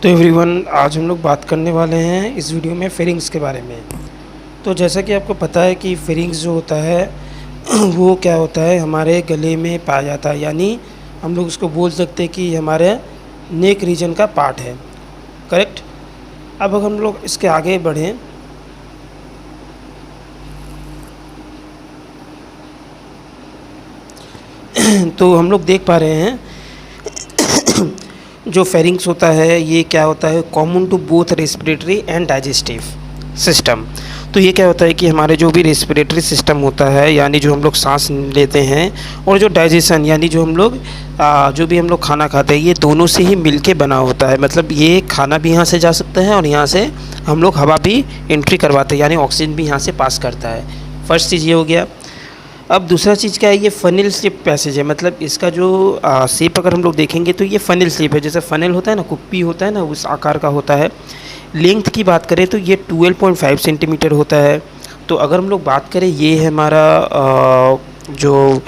तो एवरीवन, आज हम लोग बात करने वाले हैं इस वीडियो में फेरिंग्स के बारे में। तो जैसा कि आपको पता है कि फेरिंग्स जो होता है वो क्या होता है, हमारे गले में पाया जाता है, यानी हम लोग उसको बोल सकते हैं कि हमारे नेक रीजन का पार्ट है। करेक्ट। अब अगर हम लोग इसके आगे बढ़ें तो हम लोग देख पा रहे हैं जो फेरिंग्स होता है ये क्या होता है, common to both respiratory and digestive system. तो ये क्या होता है कि हमारे जो भी रेस्पिरेटरी सिस्टम होता है, यानी जो हम लोग सांस लेते हैं, और जो डाइजेशन यानी जो हम लोग जो भी हम लोग खाना खाते हैं, ये दोनों से ही मिलके बना होता है। मतलब ये खाना भी यहाँ से जा सकता है और यहाँ से हम लोग हवा भी एंट्री करवाते हैं, यानी ऑक्सीजन भी यहाँ से पास करता है। फर्स्ट चीज़ ये हो गया। अब दूसरा चीज़ क्या है, ये फनिल शेप पैसेज है। मतलब इसका जो शेप अगर हम लोग देखेंगे तो ये फनिल शेप है। जैसे फनिल होता है ना, कुप्पी होता है ना, उस आकार का होता है। लेंथ की बात करें तो ये 12.5 सेंटीमीटर होता है। तो अगर हम लोग बात करें, ये है हमारा जो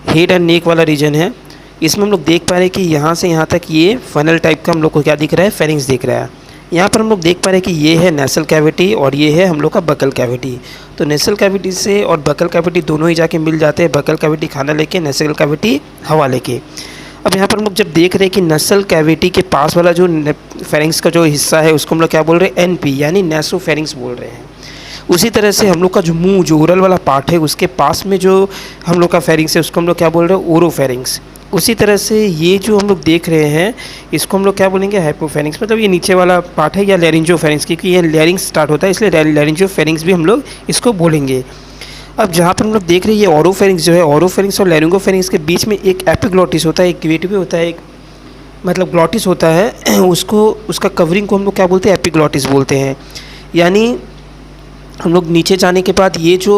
हेड एंड नेक वाला रीजन है, इसमें हम लोग देख पा रहे हैं कि यहाँ से यहाँ तक ये फनल टाइप का हम लोग को क्या दिख रहा है, फेरिंग्स दिख रहा है। यहाँ पर हम लोग देख पा रहे हैं कि ये है नेसल कैविटी और ये है हम लोग का बकल कैविटी। तो नेसल कैविटी से और बकल कैविटी दोनों ही जाके मिल जाते हैं। बकल कैविटी खाना लेके, नेसल कैविटी हवा लेके। अब यहाँ पर हम लोग जब देख रहे हैं कि नेसल कैविटी के पास वाला जो फेरिंग्स का जो हिस्सा है उसको हम लोग क्या बोल रहे हैं, एनपी यानी नेसो फेरिंग्स बोल रहे हैं। उसी तरह से हम लोग का जो मुंह, जो ओरल वाला पार्ट है, उसके पास में जो हम लोग का फेरिंग्स है उसको हम लोग क्या बोल रहे हैं, ओरोफेरिंग्स। उसी तरह से ये जो हम लोग देख रहे हैं इसको हम लोग क्या बोलेंगे, हाइपोफेरिंग्स। मतलब ये नीचे वाला पार्ट है, या लैरिंजोफेरिंग्स, क्योंकि ये लैरिंग्स स्टार्ट होता है इसलिए लैरिंजोफेरिंग्स भी हम लोग इसको बोलेंगे। अब जहाँ पर हम लोग देख रहे हैं ये ओरोफेरिंग्स जो है, ओरोफेरिंग्स और लैरिंगोफेरिंग्स के बीच में एक एपिग्लॉटिस होता है, एक क्वेटिव होता है, एक मतलब ग्लॉटिस होता है। उसको, उसका कवरिंग को हम लोग क्या बोलते हैं, एपिग्लॉटिस बोलते हैं। यानी हम लोग नीचे जाने के बाद ये जो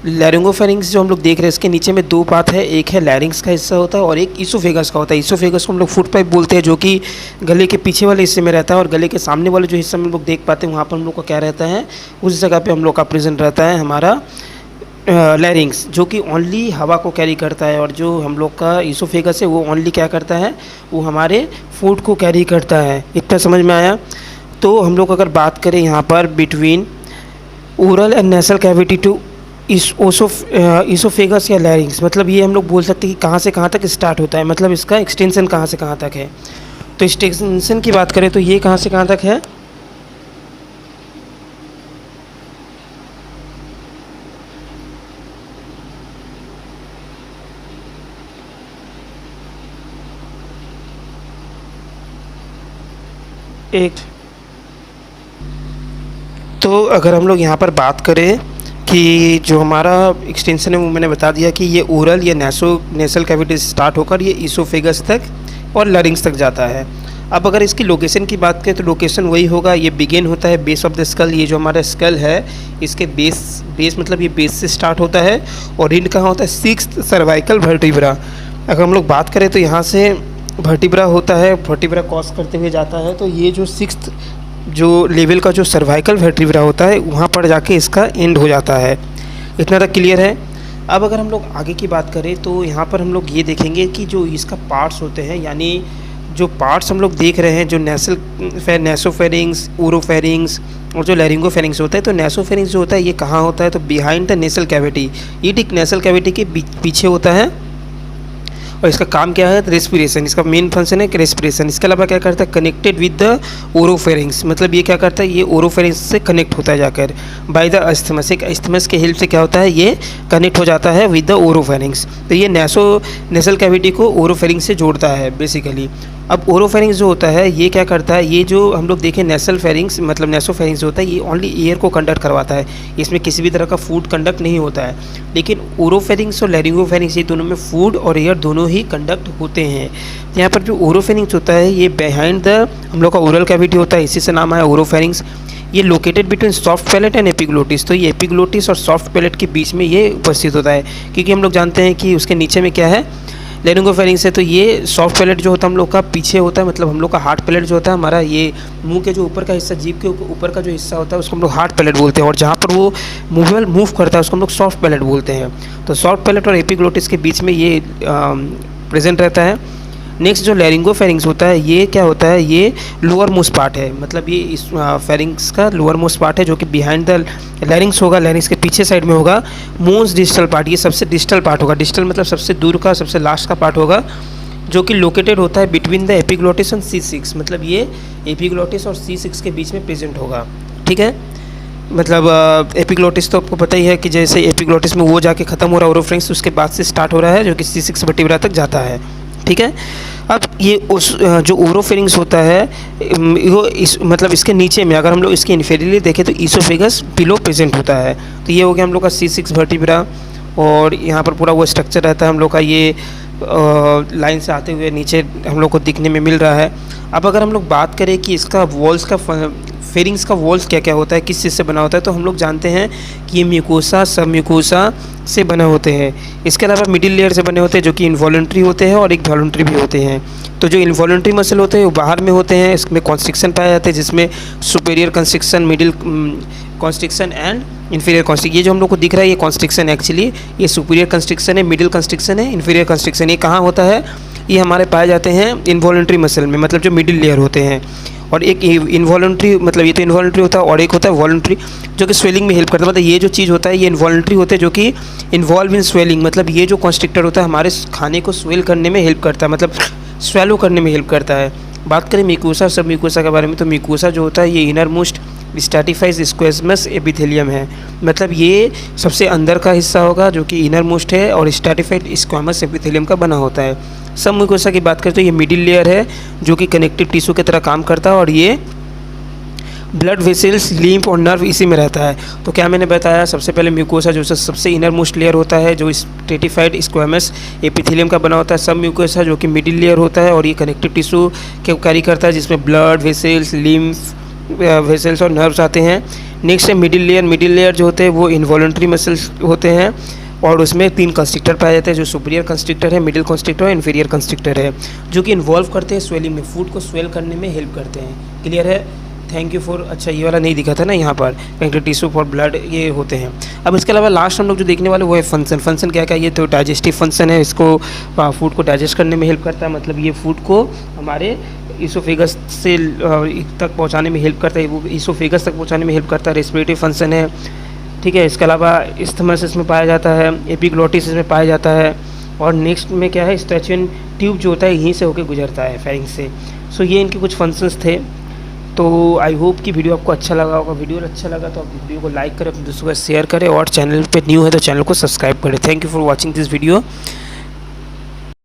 लैरिंगोफेरिंग्स जो हम लोग देख रहे हैं, इसके नीचे में दो पार्ट है। एक है लैरिंग्स का हिस्सा होता है और एक ईसोफेगस का होता है। ईसोफेगस को हम लोग फुट पाइप बोलते हैं, जो कि गले के पीछे वाले हिस्से में रहता है, और गले के सामने वाले जो हिस्सा में हम लोग देख पाते हैं वहाँ पर हम लोग का क्या रहता है, उस जगह पे हम लोग का प्रेजेंट रहता है हमारा लैरिंग्स, जो कि ओनली हवा को कैरी करता है। और जो हम लोग का ईसोफेगस है वो ओनली क्या करता है, वो हमारे फूड को कैरी करता है। इतना समझ में आया। तो हम लोग अगर बात करें यहाँ पर between oral and nasal cavity to oesophagus या लैरिंग्स, मतलब ये हम लोग बोल सकते हैं कि कहाँ से कहाँ तक स्टार्ट होता है, मतलब इसका एक्सटेंशन कहाँ से कहाँ तक है। तो एक्सटेंशन की बात करें तो ये कहाँ से कहाँ तक है, एक। तो अगर हम लोग यहाँ पर बात करें कि जो हमारा एक्सटेंशन है वो मैंने बता दिया कि ये ओरल या नेसल कैविटी स्टार्ट होकर ये ईसोफेगस तक और लैरिंग्स तक जाता है। अब अगर इसकी लोकेशन की बात करें तो लोकेशन वही होगा, ये बिगिन होता है बेस ऑफ द स्कल। ये जो हमारा स्कल है इसके बेस मतलब ये बेस से स्टार्ट होता है और एंड कहाँ होता है, सिक्स्थ सर्वाइकल वर्टिब्रा। अगर हम लोग बात करें तो यहाँ से वर्टिब्रा होता है, वर्टिब्रा क्रॉस करते हुए जाता है, तो ये जो सिक्स्थ जो लेवल का जो सर्वाइकल वर्टिब्रा होता है वहाँ पर जाके इसका एंड हो जाता है। इतना तक क्लियर है। अब अगर हम लोग आगे की बात करें तो यहाँ पर हम लोग ये देखेंगे कि जो इसका पार्ट्स होते हैं, यानी जो पार्ट्स हम लोग देख रहे हैं, जो नेसोफेरिंग्स, ओरोफेरिंग्स और जो लैरिंगोफेरिंग्स होता है, तो नेसोफेरिंग्स जो होता है ये कहाँ होता है, तो बिहाइंड द नेसल कैविटी। ये ठीक नेसल कैविटी के पीछे होता है और इसका काम क्या है, रेस्पिरेशन। इसका मेन फंक्शन है कि रेस्पिरेशन। इसके अलावा क्या करता है, कनेक्टेड विद द ओरोफेरिंग्स, मतलब ये क्या करता है, ये ओरोफेरिंग्स से कनेक्ट होता है जाकर बाय द अस्थमस। एक अस्थमस के हेल्प से क्या होता है, ये कनेक्ट हो जाता है विद द ओरोफेरिंग्स। तो ये नेसल कैविटी को ओरोफेरिंग्स से जोड़ता है बेसिकली। अब ओरोफेरिंग्स जो होता है ये क्या करता है, ये जो हम लोग देखें नेसल फेरिंग्स मतलब नेसोफेरिंग्स होता है, ये ओनली एयर को कंडक्ट करवाता है, इसमें किसी भी तरह का फूड कंडक्ट नहीं होता है। लेकिन ओरोफेरिंग्स और लैरिंगोफेरिंग्स ये दोनों में फूड और एयर दोनों ही कंडक्ट होते हैं। यहाँ पर जो ओरोफेरिंग्स होता है ये बिहाइंड द हम लोग का ओरल कैविटी होता है, इसी से नाम आया ओरोफेरिंग्स। ये located between soft palate and epiglottis. तो ये एपिग्लोटिस और सॉफ्ट पैलेट के बीच में ये उपस्थित होता है, क्योंकि हम लोग जानते हैं कि उसके नीचे में क्या है, लैरिंगोफेरिंग्स है। तो ये सॉफ्ट पैलेट जो होता है हम लोग का पीछे होता है, मतलब हम लोग का हार्ड पैलेट जो होता है हमारा, ये मुंह के जो ऊपर का हिस्सा, जीभ के ऊपर का जो हिस्सा होता है उसको हम लोग हार्ड पैलेट बोलते हैं, और जहाँ पर वो मूव करता है उसको हम लोग सॉफ्ट पैलेट बोलते हैं। तो सॉफ्ट पैलेट और एपिग्लोटिस के बीच में ये प्रेजेंट रहता है। नेक्स्ट जो लैरिंगोफेरिंग्स होता है, ये क्या होता है, ये लोअर मोस्ट पार्ट है, मतलब ये इस फेरिंग्स का लोअर मोस्ट पार्ट है जो कि बिहाइंड द लैरिंग्स होगा, लैरिंग्स के पीछे साइड में होगा। मोस्ट डिस्टल पार्ट, ये सबसे डिस्टल पार्ट होगा। डिस्टल मतलब सबसे दूर का, सबसे लास्ट का पार्ट होगा, जो कि लोकेटेड होता है between the epiglottis and C6, मतलब ये एपिग्लोटिस और C6 के बीच में प्रेजेंट होगा। ठीक है, मतलब एपिग्लोटिस तो आपको पता ही है कि जैसे एपिग्लोटिस में वो जाके ख़त्म हो रहा है ओरोफ्रिंक्स, उसके बाद से स्टार्ट हो रहा है जो कि C6 वर्टिब्रा तक जाता है। ठीक है, अब ये उस जो ओरोफेरिंग्स होता है वो इस मतलब इसके नीचे में अगर हम लोग इसके इन्फेरियरली देखें तो ईसोफेगस बिलो प्रेजेंट होता है। तो ये हो गया हम लोग का C6 वर्टिब्रा, और यहाँ पर पूरा वो स्ट्रक्चर रहता है हम लोग का, ये लाइन से आते हुए नीचे हम लोग को दिखने में मिल रहा है। अब अगर हम लोग बात करें कि इसका वॉल्स का फेरिंग्स का वॉल्स क्या क्या होता है, किस चीज़ से बना होता है, तो हम लोग जानते हैं कि ये म्यूकोसा, सब म्यूकोसा से बने होते हैं। इसके अलावा मिडिल लेयर से बने होते हैं जो कि इनवॉलंट्री होते हैं और एक वॉलंट्री भी होते हैं। तो जो इनवॉलंट्री मसल होते हैं वो बाहर में होते हैं, इसमें कॉन्स्ट्रिक्शन पाया जाता है जिसमें superior constriction, middle constriction and inferior constriction. ये जो हम लोग को दिख रहा है ये कॉन्स्ट्रिक्शन है, एक्चुअली ये सुपीरियर कंस्ट्रिक्शन है, मिडिल कंस्ट्रिक्शन है, इन्फीरियर कंस्ट्रिक्शन। ये कहाँ होता है, ये हमारे पाए जाते हैं इनवॉलंट्री मसल में, मतलब जो मिडिल लेयर होते हैं। और एक इनवॉलंट्री, मतलब ये तो इनवॉलंट्री होता है, और एक होता है वॉलंट्री जो कि स्वेलिंग में हेल्प करता है। मतलब ये जो चीज़ होता है ये इनवॉलंट्री होते हैं जो कि इन्वॉल्व इन स्वेलिंग, मतलब ये जो कॉन्स्ट्रिक्टर होता है हमारे खाने को स्वेल करने में हेल्प करता है, मतलब स्वेलो करने में हेल्प करता है। बात करें म्यूकोसा, सब म्यूकोसा के बारे में, तो म्यूकोसा जो होता है ये इनर मोस्ट स्टैटिफाइज स्क्वेमस एपिथेलियम है, मतलब ये सबसे अंदर का हिस्सा होगा जो कि इनर मोस्ट है और स्टैटिफाइड स्क्वेमस एपिथेलियम का बना होता है। सब म्यूकोसा की बात करें तो ये मिडिल लेयर है जो कि कनेक्टिव टिश्यू की तरह काम करता है, और ये ब्लड वेसल्स, लिम्फ और नर्व इसी में रहता है। तो क्या मैंने बताया, सबसे पहले म्यूकोसा जो सबसे इनर मोस्ट लेयर होता है जो स्ट्रेटिफाइड स्क्वेमस एपिथेलियम का बना होता है। सब म्यूकोसा जो कि मिडिल लेयर होता है और ये कनेक्टिव टिश्यू के कैरी करता है जिसमें ब्लड वेसल्स, लिम्फ वेसल्स और नर्व्स आते हैं। नेक्स्ट है मिडिल लेयर। मिडिल लेयर जो होते हैं वो इनवॉलंट्री मसल्स होते हैं और उसमें 3 कंस्ट्रिक्टर पाए जाते हैं, जो सुपीरियर कंस्ट्रिक्टर है, मिडिल कंस्ट्रिक्टर और इन्फीरियर कंस्ट्रिक्टर है, जो कि इन्वॉल्व करते हैं स्वेलिंग में, फूड को स्वेल करने में हेल्प करते हैं। क्लियर है, थैंक यू फॉर। अच्छा ये वाला नहीं दिखा था ना यहाँ पर, कनेक्टिव टिश्यू फॉर ब्लड ये होते हैं। अब इसके अलावा लास्ट हम लोग जो देखने वाले वो है फंक्शन। फंक्शन क्या क्या, ये तो डाइजेस्टिव फंक्शन है, इसको फूड को डाइजेस्ट करने में हेल्प करता है, मतलब ये फूड को हमारे ईसोफेगस से तक पहुँचाने में हेल्प करता है, वो ईसोफेगस तक पहुँचाने में हेल्प करता है। रेस्पिरेटरी फंक्शन है, ठीक है। इसके अलावा इस्थमस इसमें पाया जाता है, एपिग्लोटिस इसमें पाया जाता है, और नेक्स्ट में क्या है, स्ट्रेचियन ट्यूब जो होता है यहीं से होकर गुजरता है फेरिंग से। सो ये इनके कुछ फंक्शंस थे। तो आई होप कि वीडियो आपको अच्छा लगा होगा। वीडियो अच्छा लगा तो आप वीडियो को लाइक करें, अपने दोस्तों को शेयर करें, और चैनल पे न्यू है तो चैनल को सब्सक्राइब करें। Thank you for watching this video.